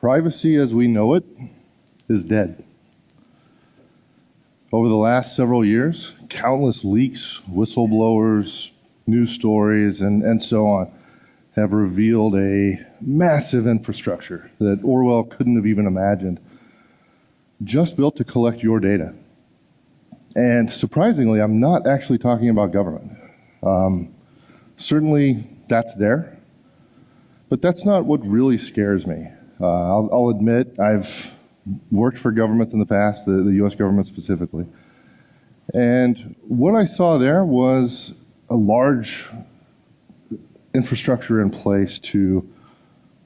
Privacy as we know it is dead. Over the last several years, countless leaks, whistleblowers, news stories, and so on have revealed a massive infrastructure that Orwell couldn't have even imagined, just built to collect your data. And surprisingly, I'm not actually talking about government. Certainly that's there, but that's not what really scares me. I'll admit I've worked for governments in the past, the US government specifically. And what I saw there was a large infrastructure in place to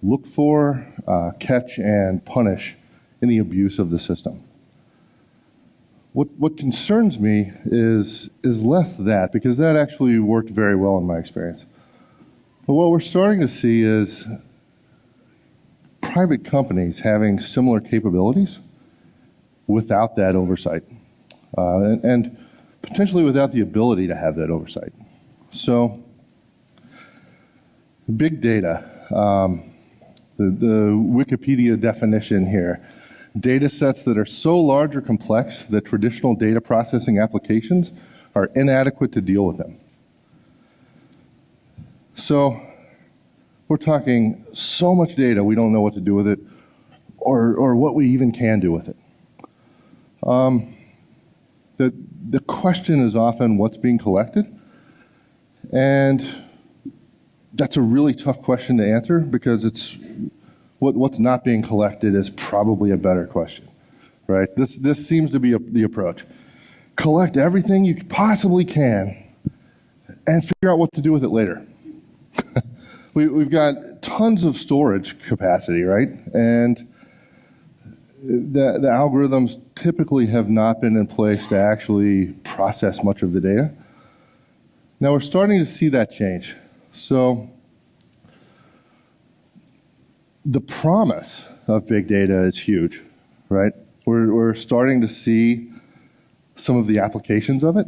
look for, catch, and punish any abuse of the system. What concerns me is less that, because that actually worked very well in my experience. But what we're starting to see is private companies having similar capabilities without that oversight, and potentially without the ability to have that oversight. So, big data, the Wikipedia definition here, data sets that are so large or complex that traditional data processing applications are inadequate to deal with them. So, we're talking so much data we don't know what to do with it, or what we even can do with it. The question is often what's being collected, and that's a really tough question to answer because it's what's not being collected is probably a better question, right? This seems to be the approach. Collect everything you possibly can and figure out what to do with it later. We've got tons of storage capacity, right? And the algorithms typically have not been in place to actually process much of the data. Now we're starting to see that change. So the promise of big data is huge, right? We're starting to see some of the applications of it.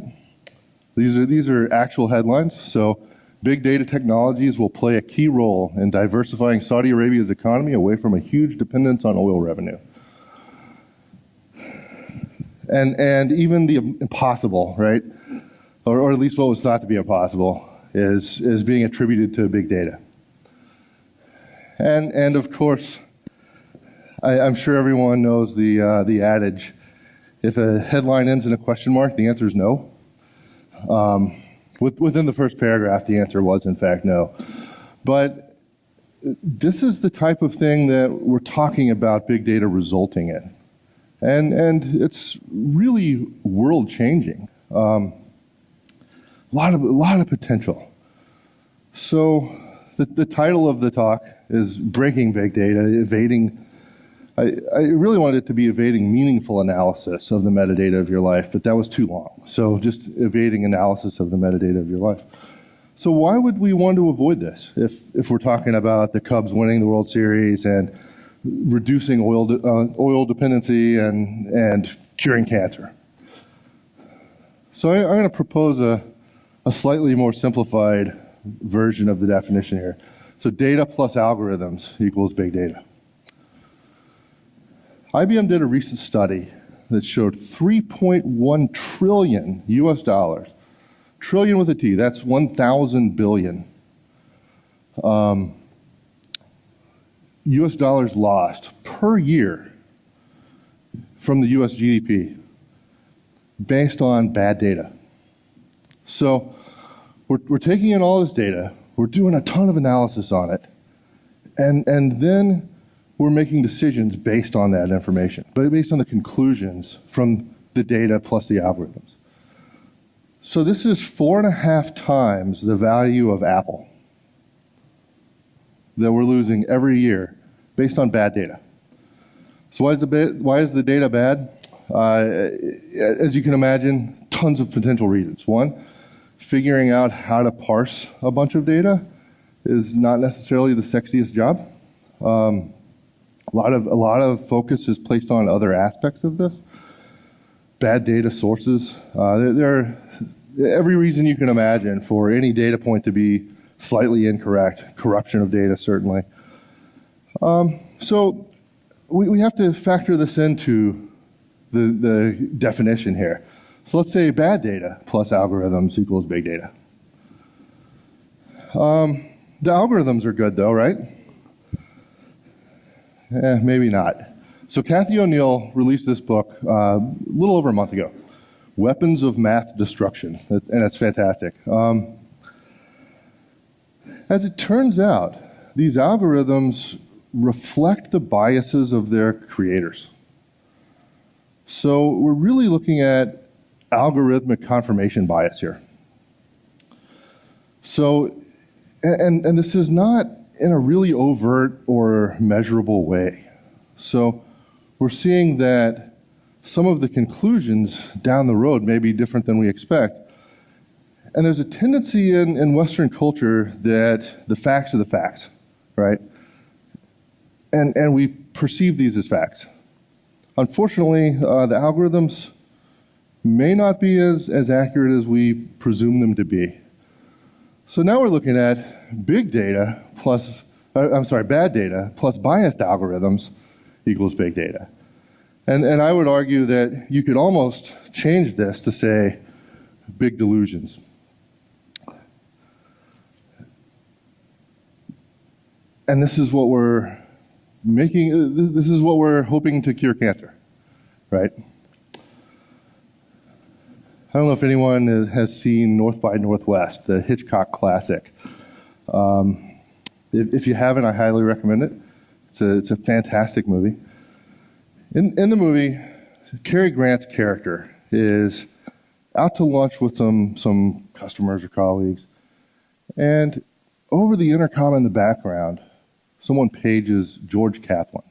These are actual headlines. So big data technologies will play a key role in diversifying Saudi Arabia's economy away from a huge dependence on oil revenue. And even the impossible, right? Or at least what was thought to be impossible is being attributed to big data. And of course, I'm sure everyone knows the adage, if a headline ends in a question mark, the answer is no. Within the first paragraph, the answer was in fact no. But this is the type of thing that we're talking about big data resulting in. And it's really world-changing. A lot of potential. So the title of the talk is Breaking Big Data, Evading. I really wanted it to be evading meaningful analysis of the metadata of your life, but that was too long. So just evading analysis of the metadata of your life. So why would we want to avoid this if we're talking about the Cubs winning the World Series and reducing oil dependency and curing cancer? So I'm going to propose a slightly more simplified version of the definition here. So data plus algorithms equals big data. IBM did a recent study that showed 3.1 trillion US dollars, trillion with a T, that's 1,000 billion, US dollars lost per year from the US GDP based on bad data. So we're taking in all this data, we're doing a ton of analysis on it, and then we're making decisions based on that information, but based on the conclusions from the data plus the algorithms. So this is 4.5 times the value of Apple that we're losing every year based on bad data. So why is the data bad? As you can imagine, tons of potential reasons. One, figuring out how to parse a bunch of data is not necessarily the sexiest job. A lot of focus is placed on other aspects of this. Bad data sources. There are every reason you can imagine for any data point to be slightly incorrect. Corruption of data, certainly. So we have to factor this into the definition here. So let's say bad data plus algorithms equals big data. The algorithms are good though, right? Maybe not. So Cathy O'Neil released this book a little over a month ago, Weapons of Math Destruction, and it's fantastic. As it turns out, these algorithms reflect the biases of their creators. So we're really looking at algorithmic confirmation bias here. So, and this is not in a really overt or measurable way. So we're seeing that some of the conclusions down the road may be different than we expect. And there's a tendency in Western culture that the facts are the facts, right? And we perceive these as facts. Unfortunately, the algorithms may not be as accurate as we presume them to be. So now we're looking at bad data plus biased algorithms equals big data. And I would argue that you could almost change this to say big delusions. And this is what we're hoping to cure cancer, right? I don't know if anyone has seen North by Northwest, the Hitchcock classic. If you haven't, I highly recommend it. It's a fantastic movie. In the movie, Cary Grant's character is out to lunch with some customers or colleagues, and over the intercom in the background, someone pages George Kaplan.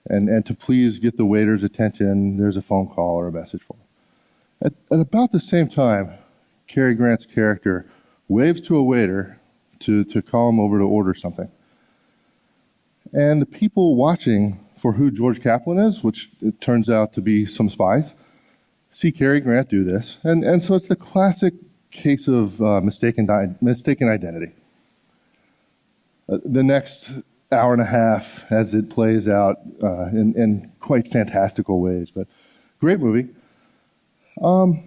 And to please get the waiter's attention, there's a phone call or a message for him. At about the same time, Cary Grant's character waves to a waiter to call him over to order something. And the people watching for who George Kaplan is, which it turns out to be some spies, see Cary Grant do this. And so it's the classic case of mistaken identity. The next hour and a half as it plays out in quite fantastical ways, but great movie.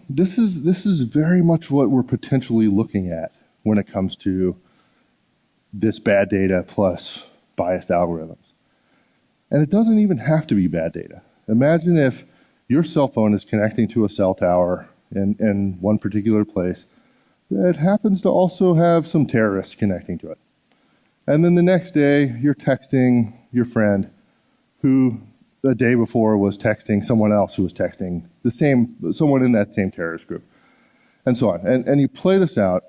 This is very much what we're potentially looking at when it comes to this bad data plus biased algorithms. And it doesn't even have to be bad data. Imagine if your cell phone is connecting to a cell tower in one particular place that happens to also have some terrorists connecting to it. And then the next day, you're texting your friend who the day before was texting someone else who was texting someone in that same terrorist group, and so on. And you play this out,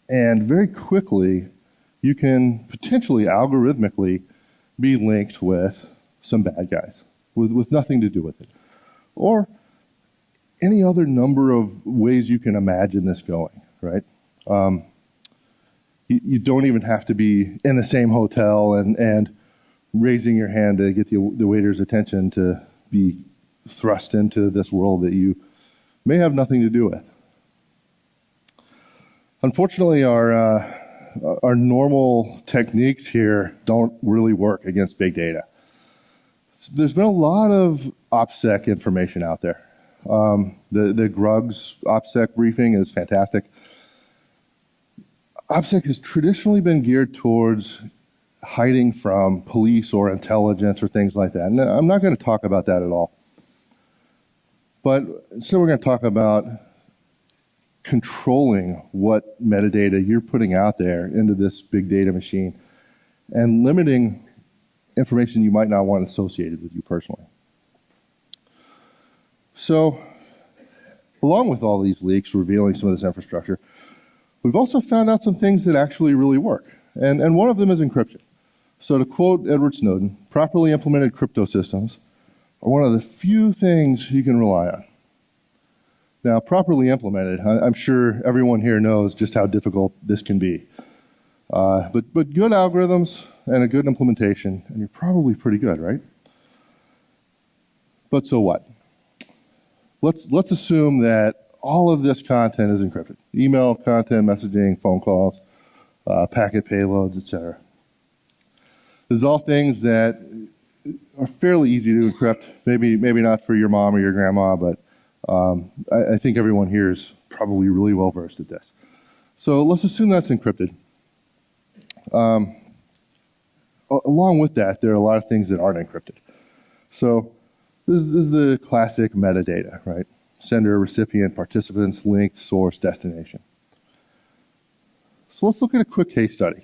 and very quickly, you can potentially algorithmically be linked with some bad guys with nothing to do with it. Or any other number of ways you can imagine this going, right? You don't even have to be in the same hotel and raising your hand to get the waiter's attention to be thrust into this world that you may have nothing to do with. Unfortunately, our normal techniques here don't really work against big data. There's been a lot of OPSEC information out there. The Grugs OPSEC briefing is fantastic. OPSEC has traditionally been geared towards hiding from police or intelligence or things like that. And I'm not going to talk about that at all. But so we're going to talk about controlling what metadata you're putting out there into this big data machine and limiting information you might not want associated with you personally. So, along with all these leaks revealing some of this infrastructure, we've also found out some things that actually really work. And one of them is encryption. So to quote Edward Snowden, properly implemented crypto systems are one of the few things you can rely on. Now, properly implemented, I'm sure everyone here knows just how difficult this can be. But good algorithms and a good implementation, and you're probably pretty good, right? But so what? Let's assume that all of this content is encrypted. Email, content, messaging, phone calls, packet payloads, etc. This is all things that are fairly easy to encrypt. Maybe not for your mom or your grandma, but I think everyone here is probably really well versed at this. So let's assume that's encrypted. Along with that, there are a lot of things that aren't encrypted. So this is the classic metadata, right? Sender, recipient, participants, length, source, destination. So let's look at a quick case study.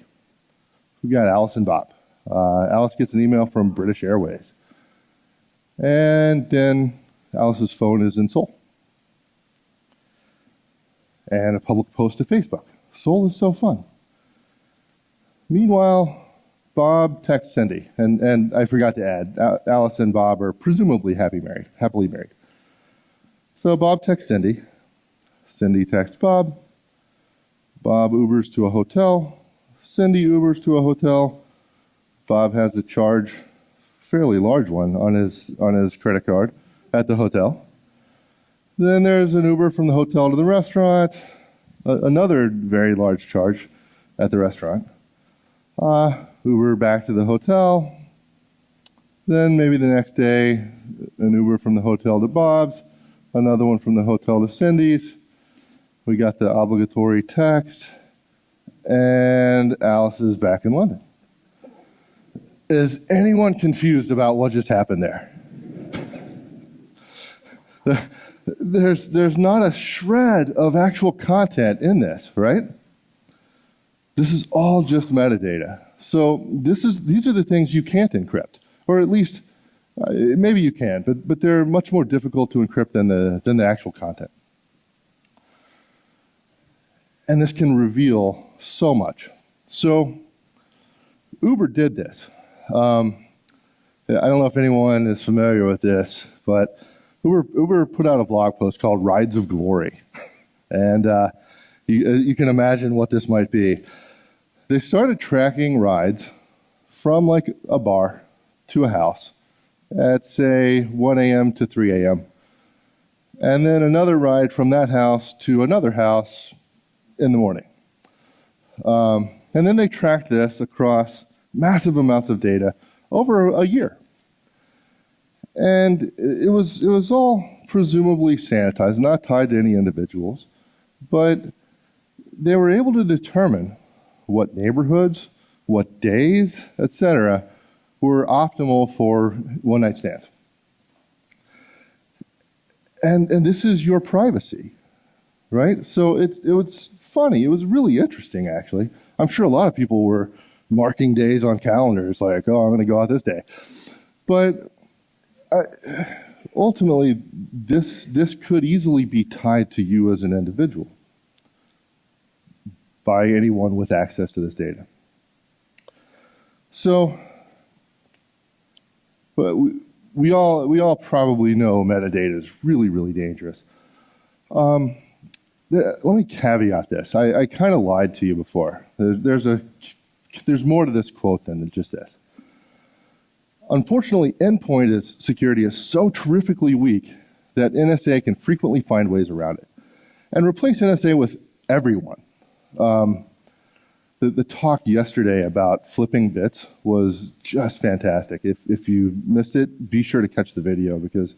We've got Alice and Bob. Alice gets an email from British Airways. And then Alice's phone is in Seoul. And a public post to Facebook. Seoul is so fun. Meanwhile, Bob texts Cindy. And I forgot to add, Alice and Bob are presumably happily married. So Bob texts Cindy. Cindy texts Bob. Bob Ubers to a hotel. Cindy Ubers to a hotel. Bob has a charge, fairly large one, on his credit card at the hotel. Then there's an Uber from the hotel to the restaurant. Another very large charge at the restaurant. Uber back to the hotel. Then maybe the next day, an Uber from the hotel to Bob's. Another one from the hotel to Cindy's. We got the obligatory text. And Alice is back in London. Is anyone confused about what just happened there? There's not a shred of actual content in this, right? This is all just metadata. So these are the things you can't encrypt, or at least maybe you can, but they're much more difficult to encrypt than the actual content. And this can reveal so much. So Uber did this. I don't know if anyone is familiar with this, but Uber put out a blog post called Rides of Glory. And you can imagine what this might be. They started tracking rides from like a bar to a house at, say, 1 a.m. to 3 a.m. And then another ride from that house to another house in the morning. And then they tracked this across massive amounts of data over a year. And it was all presumably sanitized, not tied to any individuals, but they were able to determine what neighborhoods, what days, etc., were optimal for one-night stands. And this is your privacy, right? So it was funny. It was really interesting, actually. I'm sure a lot of people were marking days on calendars, like, oh, I'm going to go out this day. But ultimately, this could easily be tied to you as an individual by anyone with access to this data. So, but we all probably know metadata is really, really dangerous. Let me caveat this. I kind of lied to you before. There's more to this quote than just this. Unfortunately, endpoint security is so terrifically weak that NSA can frequently find ways around it and replace NSA with everyone. The talk yesterday about flipping bits was just fantastic. If you missed it, be sure to catch the video because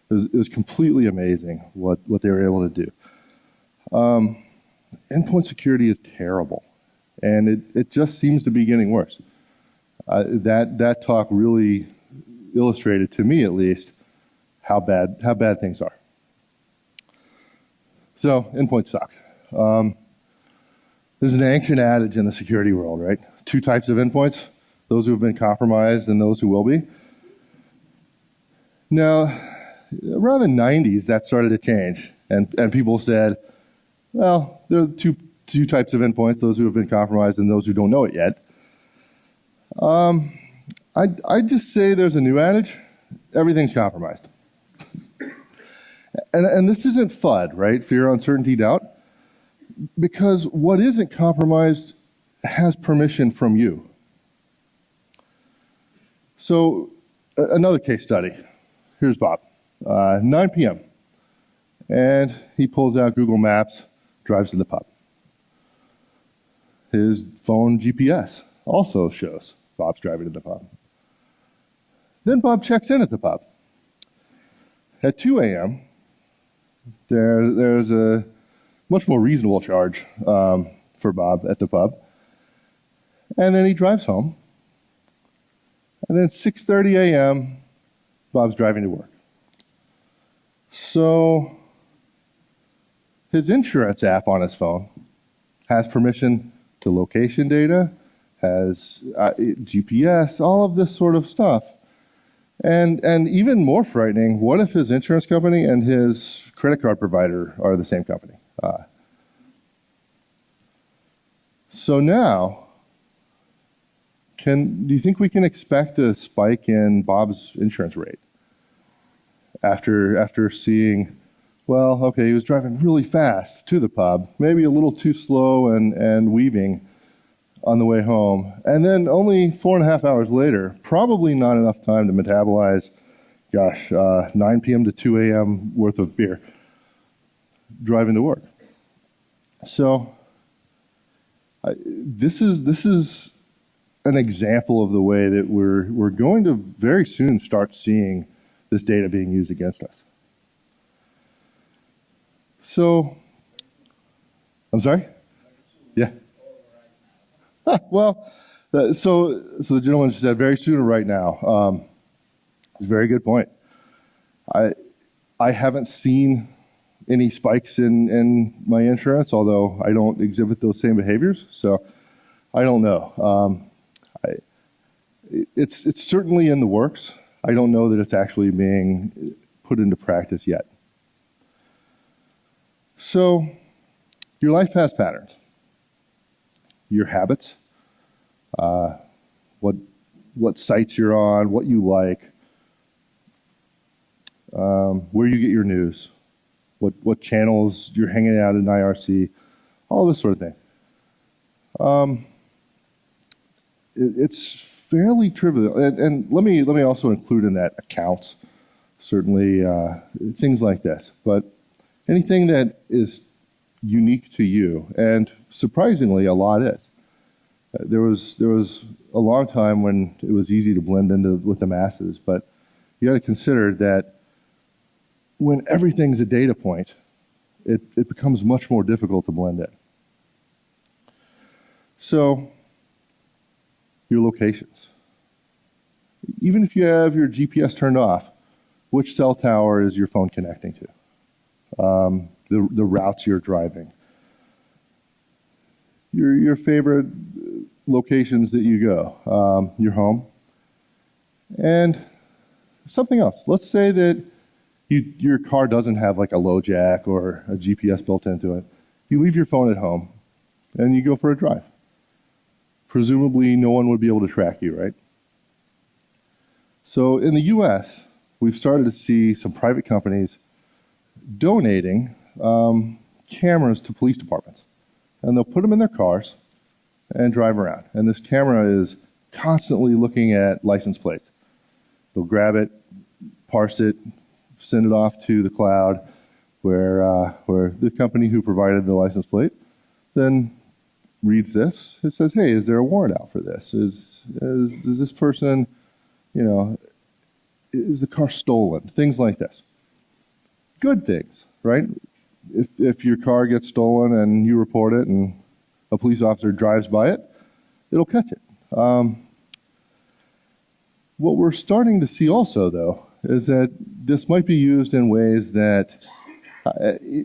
it was completely amazing what they were able to do. Endpoint security is terrible, and it just seems to be getting worse. That talk really illustrated, to me at least, how bad things are. So endpoints suck. There's an ancient adage in the security world, right? 2 types of endpoints: those who have been compromised and those who will be. Now, around the 90s, that started to change, and people said, well, there are two types of endpoints: those who have been compromised and those who don't know it yet. I'd just say there's a new adage: everything's compromised. And this isn't FUD, right? Fear, uncertainty, doubt. Because what isn't compromised has permission from you. So, another case study. Here's Bob. 9 p.m. And he pulls out Google Maps, drives to the pub. His phone GPS also shows Bob's driving to the pub. Then Bob checks in at the pub. At 2 a.m., there's a much more reasonable charge for Bob at the pub. And then he drives home. And then at 6:30 a.m., Bob's driving to work. So his insurance app on his phone has permission to location data, has GPS, all of this sort of stuff. And even more frightening, what if his insurance company and his credit card provider are the same company? So now, do you think we can expect a spike in Bob's insurance rate after seeing, well, okay, he was driving really fast to the pub, maybe a little too slow and weaving on the way home, and then only 4.5 hours later, probably not enough time to metabolize, 9 p.m. to 2 a.m. worth of beer, driving to work. So this is an example of the way that we're going to very soon start seeing this data being used against us. So, I'm sorry? Yeah. Well, so the gentleman said very soon or right now. It's a very good point. I haven't seen any spikes in my insurance, although I don't exhibit those same behaviors, so I don't know. It's certainly in the works. I don't know that it's actually being put into practice yet. So, your life has patterns. Your habits, what sites you're on, what you like, where you get your news, what channels you're hanging out in IRC, all this sort of thing. It's fairly trivial, and let me also include in that accounts, certainly things like this, but anything that is unique to you, and surprisingly, a lot is. There was a long time when it was easy to blend into with the masses, but you got to consider that when everything's a data point, it becomes much more difficult to blend in. So, your locations. Even if you have your GPS turned off, which cell tower is your phone connecting to? The routes you're driving. Your favorite locations that you go, your home. And something else. Let's say that your car doesn't have like a low jack or a GPS built into it. You leave your phone at home and you go for a drive. Presumably no one would be able to track you, right? So in the US, we've started to see some private companies donating cameras to police departments. And they'll put them in their cars and drive around. And this camera is constantly looking at license plates. They'll grab it, parse it, send it off to the cloud where the company who provided the license plate then reads this. It says, hey, is there a warrant out for this? Is this person, is the car stolen? Things like this. Good things, right? If your car gets stolen and you report it and a police officer drives by it, it'll catch it. What we're starting to see also, though, is that this might be used in ways that,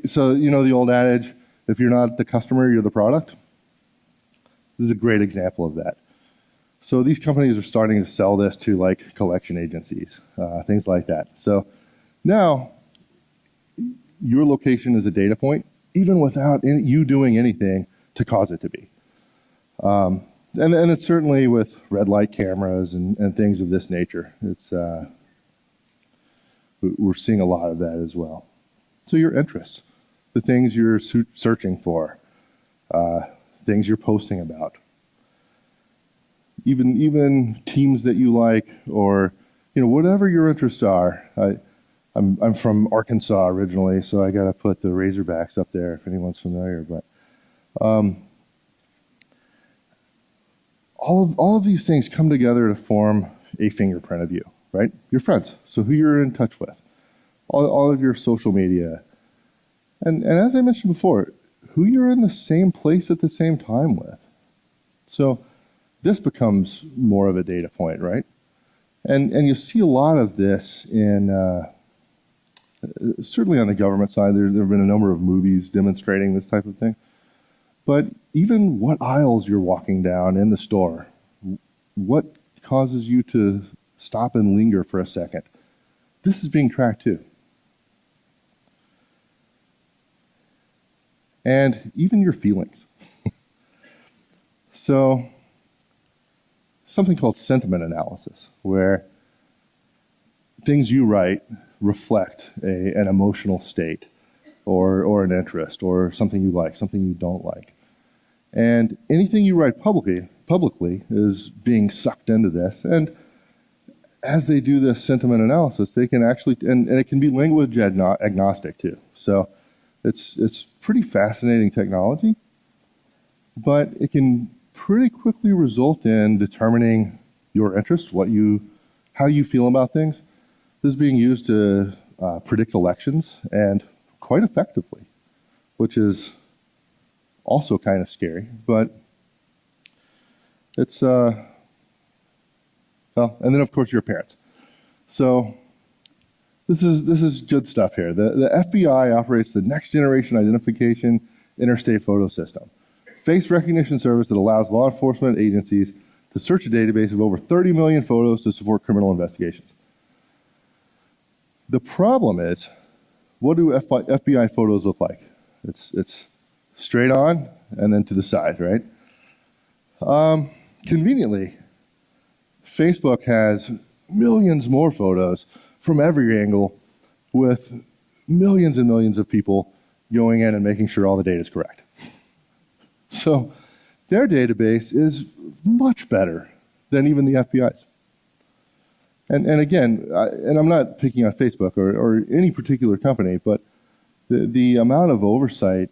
so the old adage, if you're not the customer, you're the product? This is a great example of that. So these companies are starting to sell this to like collection agencies, things like that. So now, your location is a data point, even without you doing anything to cause it to be. And it's certainly with red light cameras and things of this nature. We're seeing a lot of that as well. So your interests, the things you're searching for, things you're posting about, even teams that you like, or whatever your interests are. I'm from Arkansas originally, so I got to put the Razorbacks up there if anyone's familiar. But all of these things come together to form a fingerprint of you. right? Your friends, so who you're in touch with, all of your social media. And as I mentioned before, who you're in the same place at the same time with. So this becomes more of a data point, right? And you see a lot of this in, certainly on the government side, there have been a number of movies demonstrating this type of thing. But even what aisles you're walking down in the store, what causes you to stop and linger for a second, this is being tracked too. And even your feelings. So, something called sentiment analysis, where things you write reflect an emotional state or an interest or something you like, something you don't like. And anything you write publicly is being sucked into this. And as they do this sentiment analysis, they can actually, and it can be language agnostic too. So it's pretty fascinating technology, but it can pretty quickly result in determining your interests, how you feel about things. This is being used to predict elections, and quite effectively, which is also kind of scary, but it's, well, and then of course your parents. So this is good stuff here. The FBI operates the next generation identification interstate photo system, face recognition service that allows law enforcement agencies to search a database of over 30 million photos to support criminal investigations. The problem is, what do FBI photos look like? It's straight on and then to the side, right? Conveniently, Facebook has millions more photos from every angle with millions and millions of people going in and making sure all the data is correct. So their database is much better than even the FBI's. And again, and I'm not picking on Facebook or any particular company, but the amount of oversight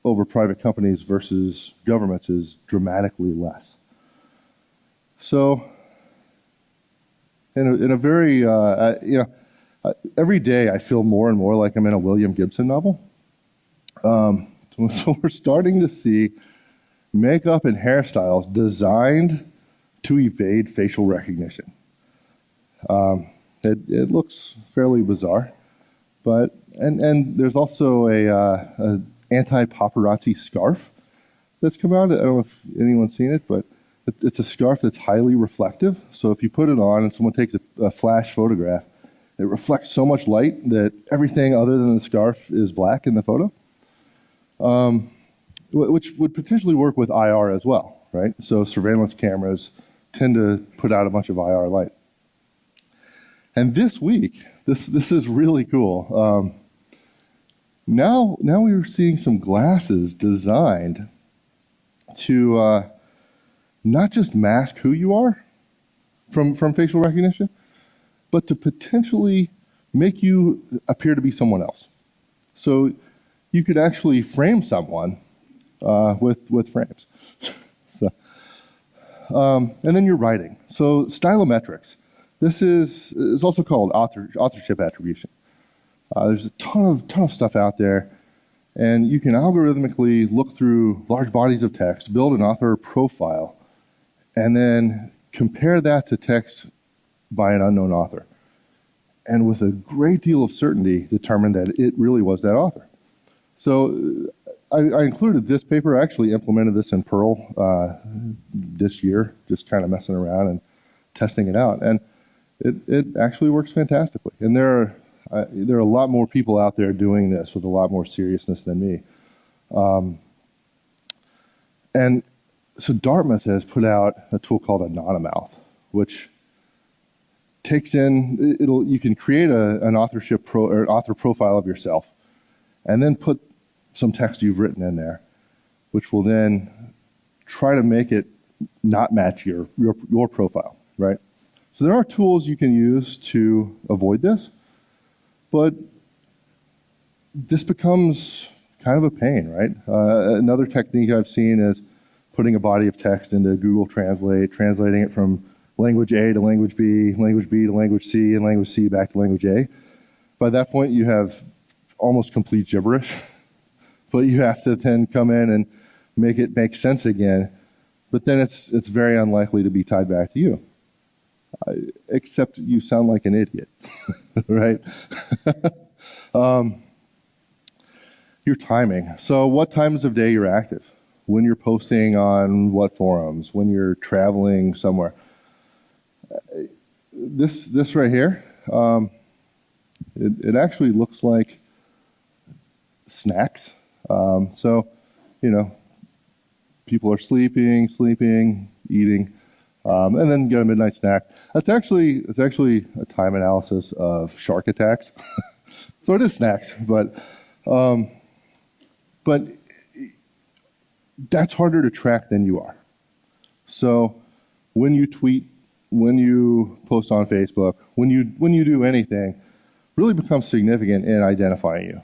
over private companies versus governments is dramatically less. So, in a very, every day I feel more and more like I'm in a William Gibson novel. So we're starting to see makeup and hairstyles designed to evade facial recognition. It looks fairly bizarre, but and there's also a anti-paparazzi scarf that's come out. I don't know if anyone's seen it, but it's a scarf that's highly reflective. So if you put it on and someone takes a flash photograph, it reflects so much light that everything other than the scarf is black in the photo, which would potentially work with IR as well, right? So surveillance cameras tend to put out a bunch of IR light. And this week, this is really cool. Now we're seeing some glasses designed to not just mask who you are from facial recognition, but to potentially make you appear to be someone else. So you could actually frame someone with frames. So, and then your writing. So stylometrics. This is also called authorship attribution. There's a ton of stuff out there, and you can algorithmically look through large bodies of text, build an author profile, and then compare that to text by an unknown author, and with a great deal of certainty determine that it really was that author. So I included this paper. I actually implemented this in Perl this year, just kind of messing around and testing it out, and it actually works fantastically. And there are a lot more people out there doing this with a lot more seriousness than me. And so Dartmouth has put out a tool called Anonymouth, which takes in, you can create an author profile of yourself, and then put some text you've written in there, which will then try to make it not match your profile, right? So there are tools you can use to avoid this, but this becomes kind of a pain, right? Another technique I've seen is putting a body of text into Google Translate, translating it from language A to language B to language C, and language C back to language A. By that point, you have almost complete gibberish, but you have to then come in and make it make sense again. But then it's very unlikely to be tied back to you, except you sound like an idiot, right? Your timing. So what times of day you're active, when you're posting on what forums, when you're traveling somewhere. This right here, it actually looks like snacks. So, you know, people are sleeping, eating, and then get a midnight snack. It's actually a time analysis of shark attacks. So it is snacks, but that's harder to track than you are. So when you tweet, when you post on Facebook, when you do anything, really becomes significant in identifying you.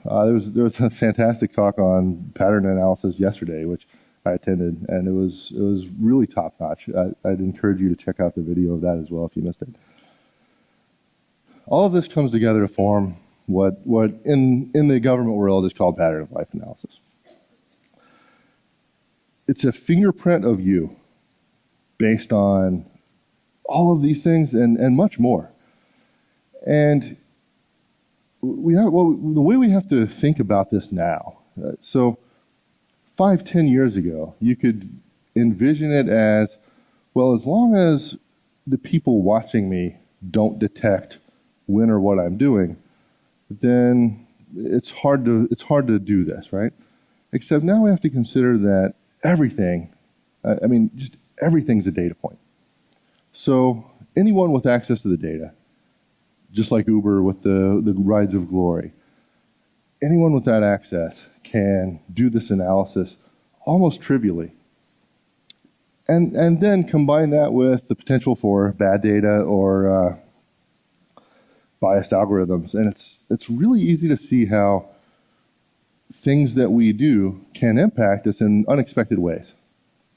There was a fantastic talk on pattern analysis yesterday, which I attended, and it was really top notch. I'd encourage you to check out the video of that as well if you missed it. All of this comes together to form what in the government world is called pattern of life analysis. It's a fingerprint of you based on all of these things and much more. And the way we have to think about this now, so 5-10 years ago, you could envision it as, well, as long as the people watching me don't detect when or what I'm doing, then it's hard to do this, right? Except now we have to consider that everything, just everything's a data point. So anyone with access to the data, just like Uber with the rides of glory, anyone with that access can do this analysis almost trivially. And then combine that with the potential for bad data or biased algorithms, and it's really easy to see how things that we do can impact us in unexpected ways.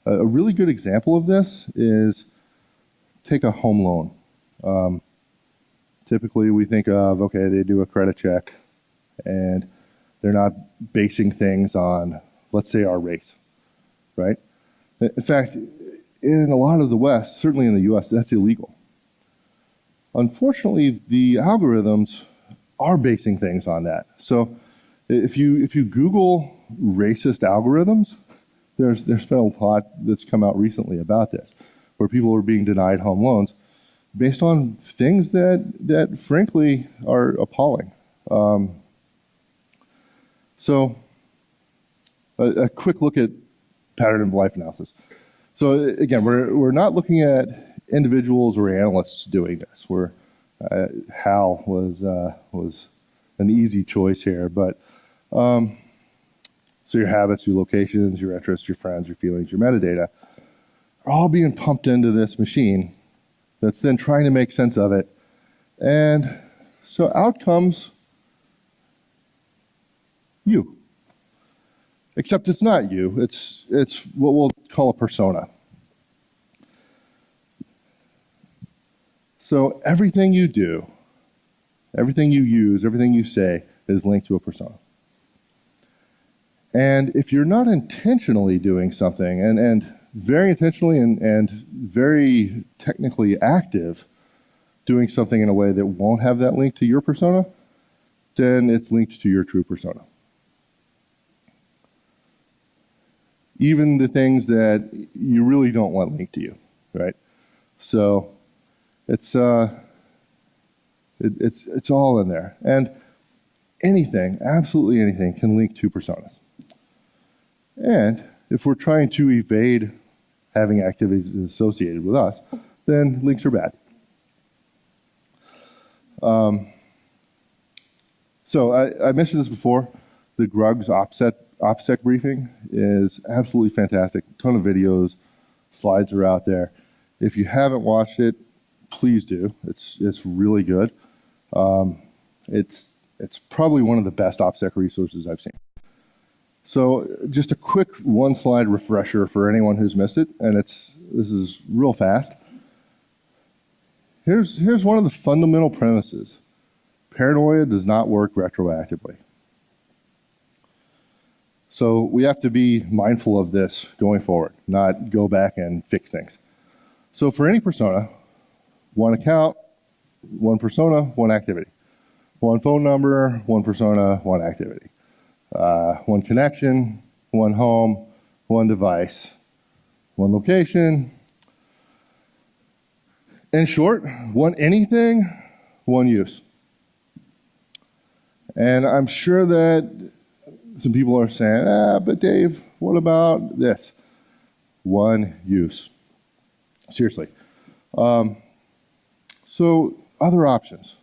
A really good example of this is take a home loan. Typically we think of, okay, they do a credit check and they're not basing things on, let's say, our race, right? In fact, in a lot of the West, certainly in the US, that's illegal. Unfortunately, the algorithms are basing things on that. So if you Google racist algorithms, there's been a lot that's come out recently about this, where people are being denied home loans based on things that frankly are appalling. So a quick look at pattern of life analysis. So again, we're not looking at individuals or analysts doing this. Hal was an easy choice here, but so your habits, your locations, your interests, your friends, your feelings, your metadata are all being pumped into this machine that's then trying to make sense of it. And so out comes you. Except it's not you. It's what we'll call a persona. So everything you do, everything you use, everything you say is linked to a persona. And if you're not intentionally doing something, and very intentionally and very technically active, doing something in a way that won't have that link to your persona, then it's linked to your true persona. Even the things that you really don't want linked to you, right? So it's all in there. And anything, absolutely anything, can link to personas. And if we're trying to evade having activities associated with us, then links are bad. So I mentioned this before. The Grugs OPSEC briefing is absolutely fantastic. A ton of videos, slides are out there. If you haven't watched it, please do. It's really good. It's probably one of the best OPSEC resources I've seen. So just a quick one-slide refresher for anyone who's missed it, and this is real fast. Here's one of the fundamental premises. Paranoia does not work retroactively. So we have to be mindful of this going forward, not go back and fix things. So for any persona, one account, one persona, one activity. One phone number, one persona, one activity. One connection, one home, one device, one location. In short, one anything, one use. And I'm sure that some people are saying, but Dave, what about this? One use. Seriously. So other options.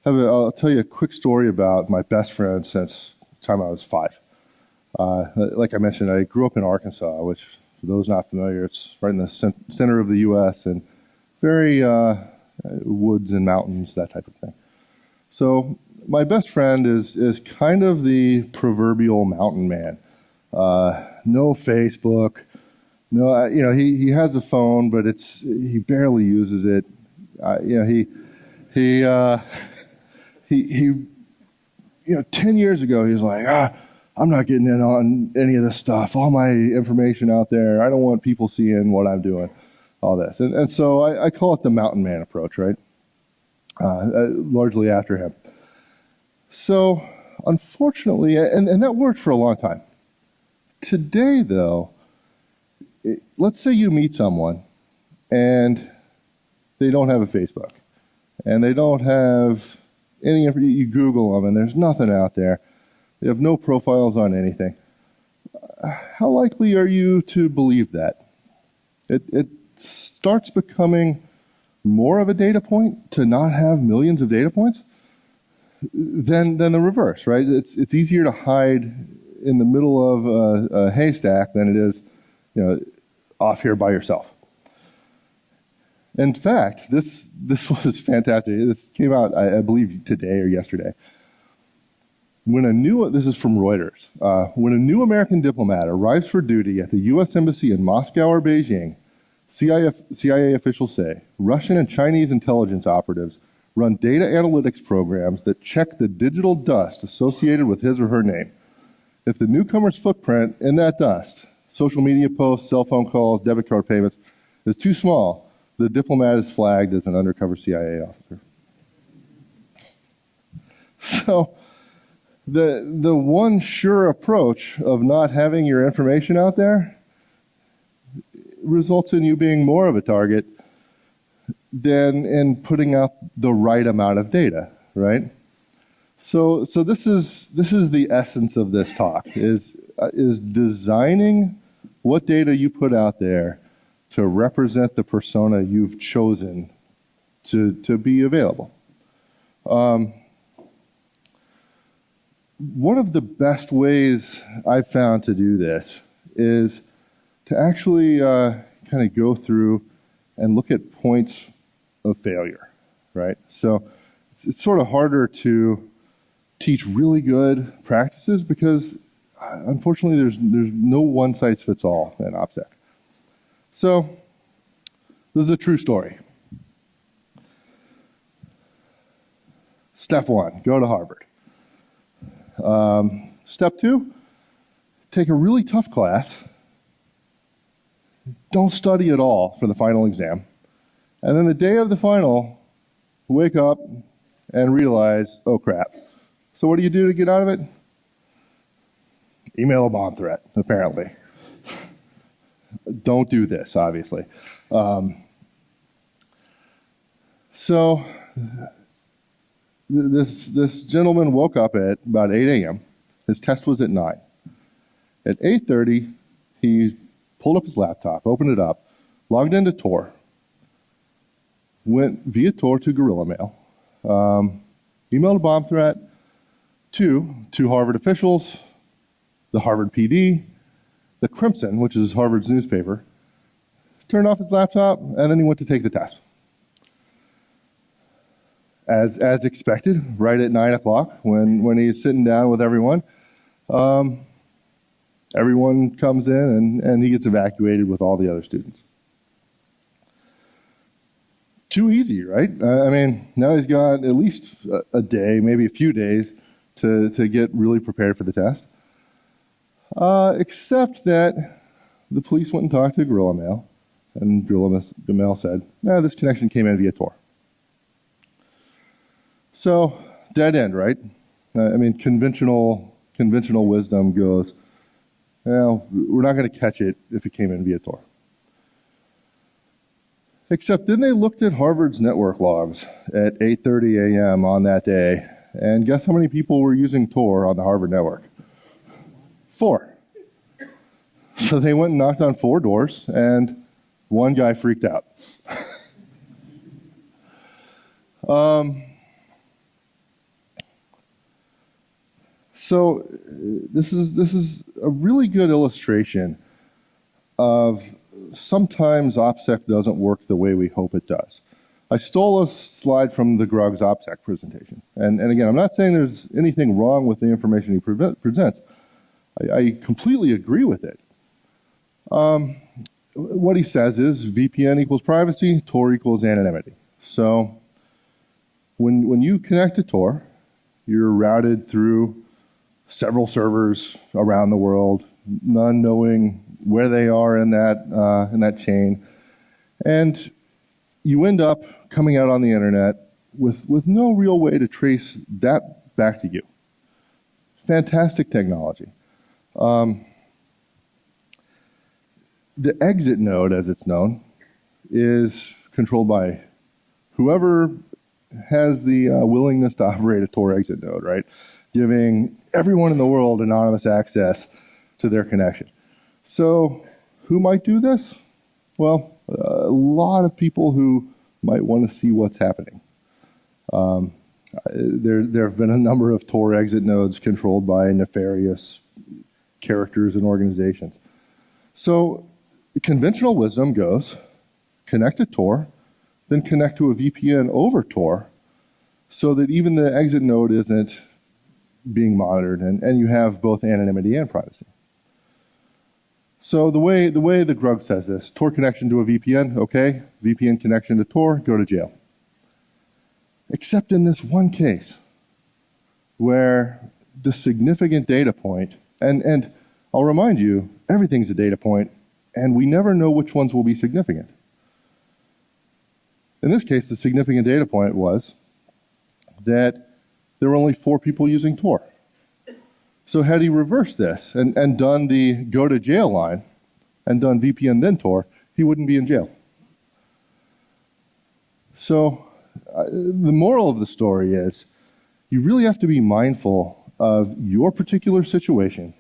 I'll tell you a quick story about my best friend since the time I was 5. Like I mentioned, I grew up in Arkansas, which, for those not familiar, it's right in the center of the U.S. and very woods and mountains, that type of thing. So my best friend is kind of the proverbial mountain man. No Facebook, no, he has a phone, but he barely uses it. He 10 years ago, he was like, I'm not getting in on any of this stuff. All my information out there. I don't want people seeing what I'm doing, all this. And so I call it the mountain man approach, right? Largely after him. So unfortunately, and that worked for a long time. Today, though, let's say you meet someone and they don't have a Facebook and they don't have any, you Google them and there's nothing out there. They have no profiles on anything. How likely are you to believe that? It starts becoming more of a data point to not have millions of data points than the reverse, right? It's easier to hide in the middle of a haystack than it is, off here by yourself. In fact, this was fantastic. This came out, I believe, today or yesterday. This is from Reuters. When a new American diplomat arrives for duty at the U.S. Embassy in Moscow or Beijing, CIA officials say Russian and Chinese intelligence operatives run data analytics programs that check the digital dust associated with his or her name. If the newcomer's footprint in that dust, social media posts, cell phone calls, debit card payments, is too small, the diplomat is flagged as an undercover CIA officer. So the one sure approach of not having your information out there results in you being more of a target than in putting out the right amount of data, right? So this is the essence of this talk, is designing what data you put out there to represent the persona you've chosen to be available. One of the best ways I've found to do this is to actually kind of go through and look at points of failure, right? So it's sort of harder to teach really good practices because, unfortunately, there's no one-size-fits-all in OPSEC. So this is a true story. Step 1, go to Harvard. Step 2, take a really tough class. Don't study at all for the final exam. And then the day of the final, wake up and realize, oh crap. So what do you do to get out of it? Email a bomb threat, apparently. Don't do this, obviously. So this gentleman woke up at about 8 a.m. His test was at 9. At 8:30, he pulled up his laptop, opened it up, logged into Tor, went via Tor to Guerrilla Mail, emailed a bomb threat to Harvard officials, the Harvard PD, the Crimson, which is Harvard's newspaper, turned off his laptop, and then he went to take the test. As expected, right at 9 o'clock, when he's sitting down with everyone, everyone comes in and he gets evacuated with all the other students. too easy, right? I mean, now he's got at least a day, maybe a few days to get really prepared for the test. Except that the police went and talked to Gorilla Mail, and Gorilla Mail said, "No, this connection came in via Tor." So, dead end, right? I mean, conventional wisdom goes, well, we're not going to catch it if it came in via Tor. Except then they looked at Harvard's network logs at 8:30 a.m. on that day, and guess how many people were using Tor on the Harvard network? 4. So they went and knocked on 4 doors, and one guy freaked out. So this is a really good illustration of sometimes OPSEC doesn't work the way we hope it does. I stole a slide from the Grug's OPSEC presentation. And again, I'm not saying there's anything wrong with the information he presents. I completely agree with it. What he says is VPN equals privacy, Tor equals anonymity. So when you connect to Tor, you're routed through several servers around the world, none knowing where they are in that chain, and you end up coming out on the internet with no real way to trace that back to you. Fantastic technology. The exit node, as it's known, is controlled by whoever has the willingness to operate a Tor exit node, right? Giving everyone in the world anonymous access to their connection. So who might do this? Well, a lot of people who might want to see what's happening. There have been a number of Tor exit nodes controlled by nefarious characters and organizations. So conventional wisdom goes, connect to Tor, then connect to a VPN over Tor, so that even the exit node isn't being monitored, and you have both anonymity and privacy. So the way the Grug says this, Tor connection to a VPN, okay, VPN connection to Tor, go to jail. Except in this one case, where the significant data point, and I'll remind you, everything's a data point, and we never know which ones will be significant. In this case, the significant data point was that there were only 4 people using Tor. So had he reversed this and done the go to jail line and done VPN then Tor, he wouldn't be in jail. So the moral of the story is you really have to be mindful of your particular situation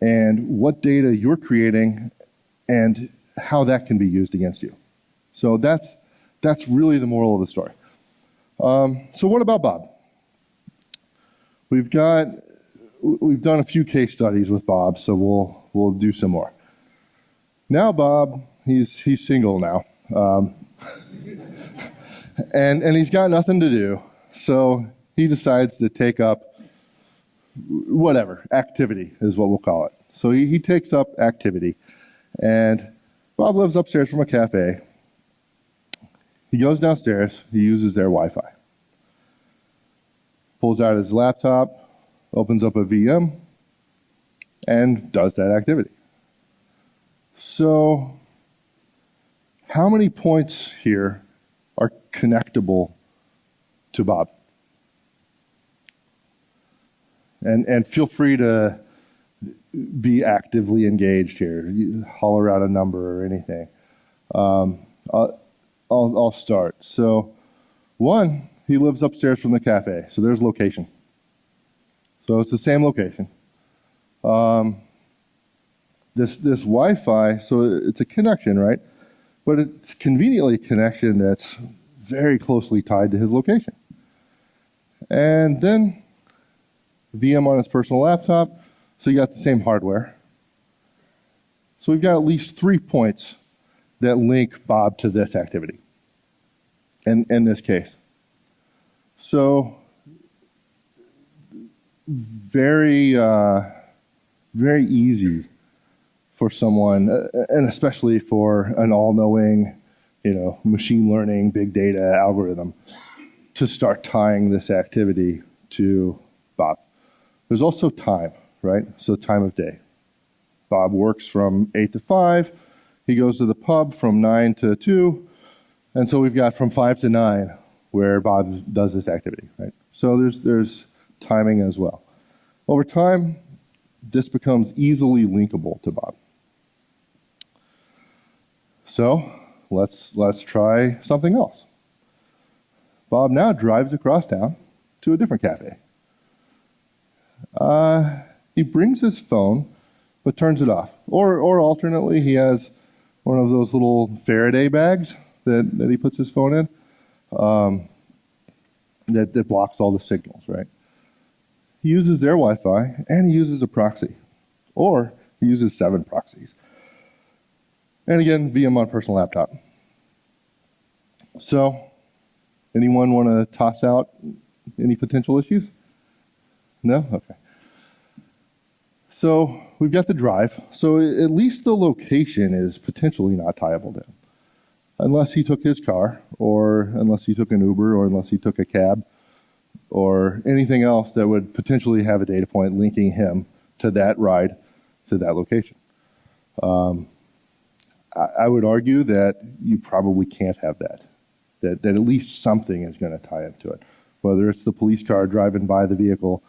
and what data you're creating and how that can be used against you. So that's really the moral of the story. So what about Bob? We've done a few case studies with Bob, so we'll do some more. Now Bob, he's single now, and he's got nothing to do, so he decides to take up whatever activity is what we'll call it. So he takes up activity, and Bob lives upstairs from a cafe. He goes downstairs. He uses their Wi-Fi. Pulls out his laptop, opens up a VM, and does that activity. So how many points here are connectable to Bob? And feel free to be actively engaged here. You holler out a number or anything. I'll start. So 1, he lives upstairs from the cafe, so there's location. So it's the same location. This Wi-Fi, so it's a connection, right? But it's conveniently a connection that's very closely tied to his location. And then VM on his personal laptop, so you got the same hardware. So we've got at least 3 points that link Bob to this activity in this case. So very easy for someone, and especially for an all-knowing, machine learning, big data algorithm to start tying this activity to Bob. There's also time, right? So time of day. Bob works from 8 to 5. He goes to the pub from 9 to 2. And so we've got from 5 to 9 where Bob does this activity, right? So there's timing as well. Over time, this becomes easily linkable to Bob. So let's try something else. Bob now drives across town to a different cafe. He brings his phone, but turns it off. Or alternately, he has one of those little Faraday bags that he puts his phone in that blocks all the signals, right? He uses their Wi-Fi, and he uses a proxy. Or he uses 7 proxies. And again, VM on personal laptop. So, anyone want to toss out any potential issues? No? Okay. So, we've got the drive. So, at least the location is potentially not tieable down. Unless he took his car, or unless he took an Uber, or unless he took a cab, or anything else that would potentially have a data point linking him to that ride, to that location. I would argue that you probably can't have that at least something is going to tie into it, whether it's the police car driving by the vehicle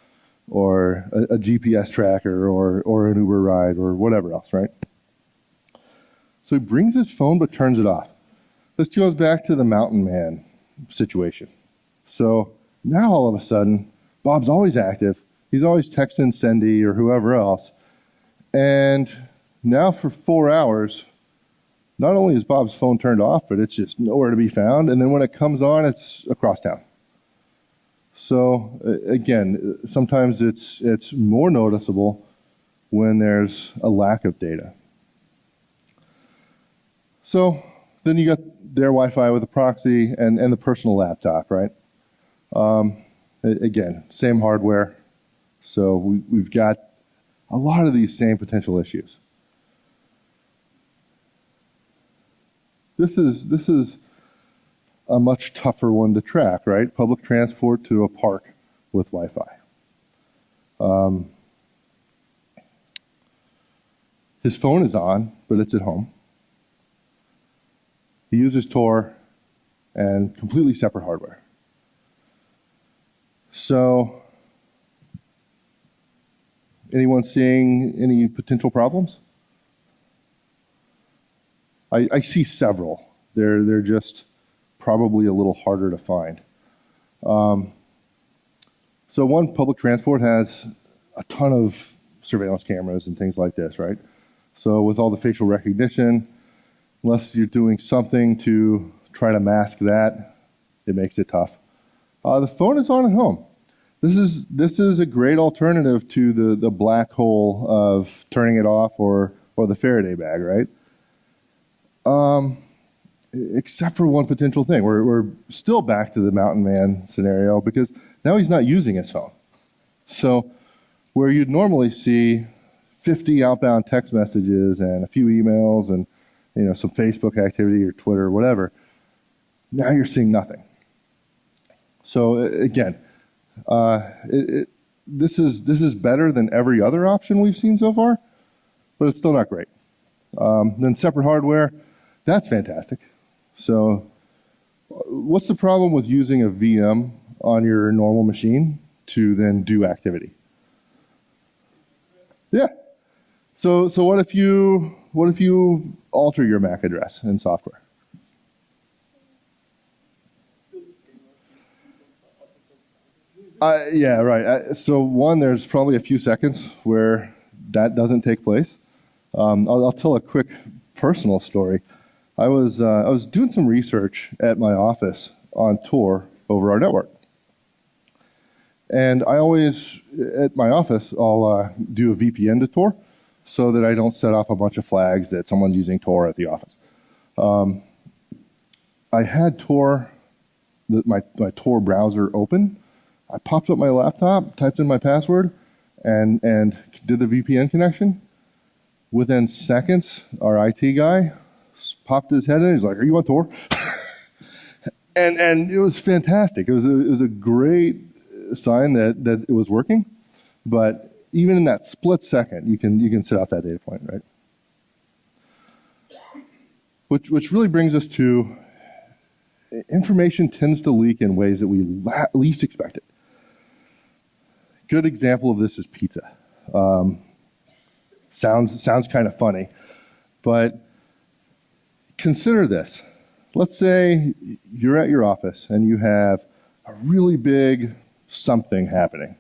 or a GPS tracker or an Uber ride or whatever else, right? So he brings his phone but turns it off. This goes back to the mountain man situation. So now all of a sudden, Bob's always active. He's always texting Cindy or whoever else. And now for 4 hours, not only is Bob's phone turned off, but it's just nowhere to be found. And then when it comes on, it's across town. So again, sometimes it's more noticeable when there's a lack of data. So then you got their Wi-Fi with a proxy and the personal laptop, right? Again, same hardware. So we've got a lot of these same potential issues. This is a much tougher one to track, right? Public transport to a park with Wi-Fi. His phone is on, but it's at home. He uses Tor and completely separate hardware. So, anyone seeing any potential problems? I see several. They're just probably a little harder to find. So one, public transport has a ton of surveillance cameras and things like this, right? So with all the facial recognition, unless you're doing something to try to mask that, it makes it tough. The phone is on at home. This is a great alternative to the black hole of turning it off or the Faraday bag, right? Except for one potential thing. We're still back to the mountain man scenario because now he's not using his phone. So where you'd normally see 50 outbound text messages and a few emails and some Facebook activity or Twitter or whatever, now you're seeing nothing. So again, this is better than every other option we've seen so far, but it's still not great. Then separate hardware, that's fantastic. So what's the problem with using a VM on your normal machine to then do activity? Yeah. So what if you alter your MAC address in software? Yeah, right. So one, there's probably a few seconds where that doesn't take place. I'll tell a quick personal story. I was doing some research at my office on Tor over our network. And I always, at my office, I'll do a VPN to Tor so that I don't set off a bunch of flags that someone's using Tor at the office. I had Tor, my Tor browser open. I popped up my laptop, typed in my password, and did the VPN connection. Within seconds, our IT guy popped his head in. He's like, "Are you on tour?" and it was fantastic. It was a great sign that it was working. But even in that split second, you can set out that data point, right? Which really brings us to information tends to leak in ways that we least expect it. Good example of this is pizza. Sounds kind of funny, but consider this. Let's say you're at your office and you have a really big something happening.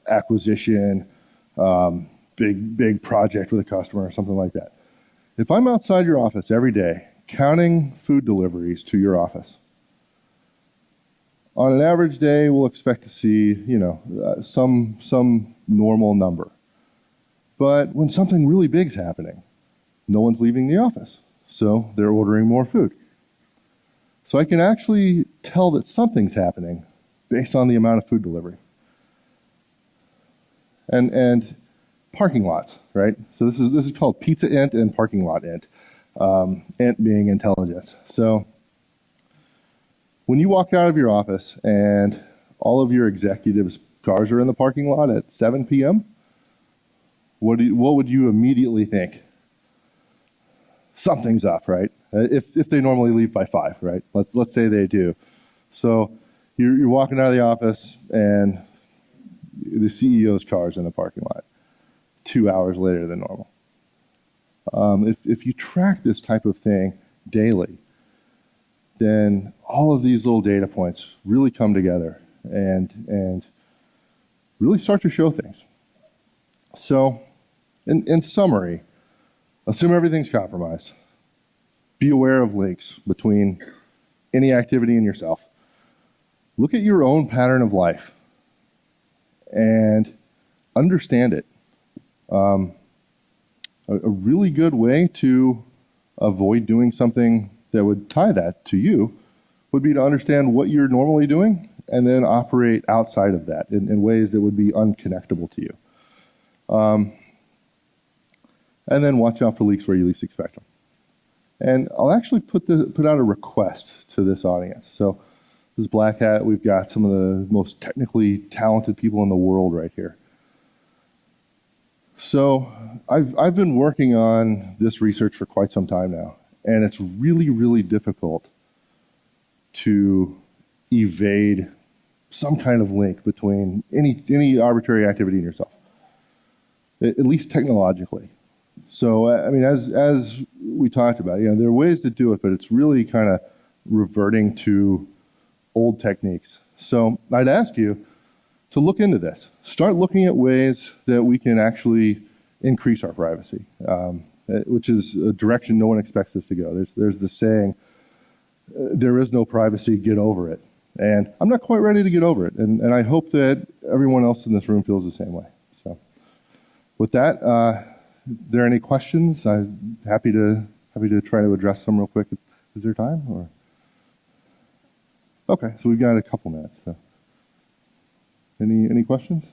Acquisition, big project with a customer or something like that. If I'm outside your office every day counting food deliveries to your office, on an average day we'll expect to see, some normal number. But when something really big's happening, no one's leaving the office, so they're ordering more food. So I can actually tell that something's happening based on the amount of food delivery. And parking lots, right? So this is called pizza int and parking lot int. Int being intelligence. So when you walk out of your office and all of your executives' cars are in the parking lot at 7 p.m., what would you immediately think? Something's up, right? If they normally leave by 5, right? Let's say they do. So you're walking out of the office and the CEO's car's in the parking lot 2 hours later than normal. If you track this type of thing daily, then all of these little data points really come together and really start to show things. So, in summary, assume everything's compromised. Be aware of links between any activity and yourself. Look at your own pattern of life and understand it. A really good way to avoid doing something that would tie that to you would be to understand what you're normally doing and then operate outside of that in ways that would be unconnectable to you. And then watch out for leaks where you least expect them. And I'll actually put out a request to this audience. So this is Black Hat. We've got some of the most technically talented people in the world right here. So I've been working on this research for quite some time now, and it's really, really difficult to evade some kind of link between any arbitrary activity in yourself, at least technologically. So, I mean, as we talked about, there are ways to do it, but it's really kind of reverting to old techniques. So I'd ask you to look into this. Start looking at ways that we can actually increase our privacy, which is a direction no one expects us to go. There's the saying, there is no privacy, get over it. And I'm not quite ready to get over it. And I hope that everyone else in this room feels the same way. So with that, if there are any questions, I'm happy to try to address them real quick. Is there time? Or okay, so we've got a couple minutes. So. Any questions?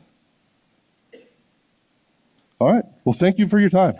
All right. Well, thank you for your time.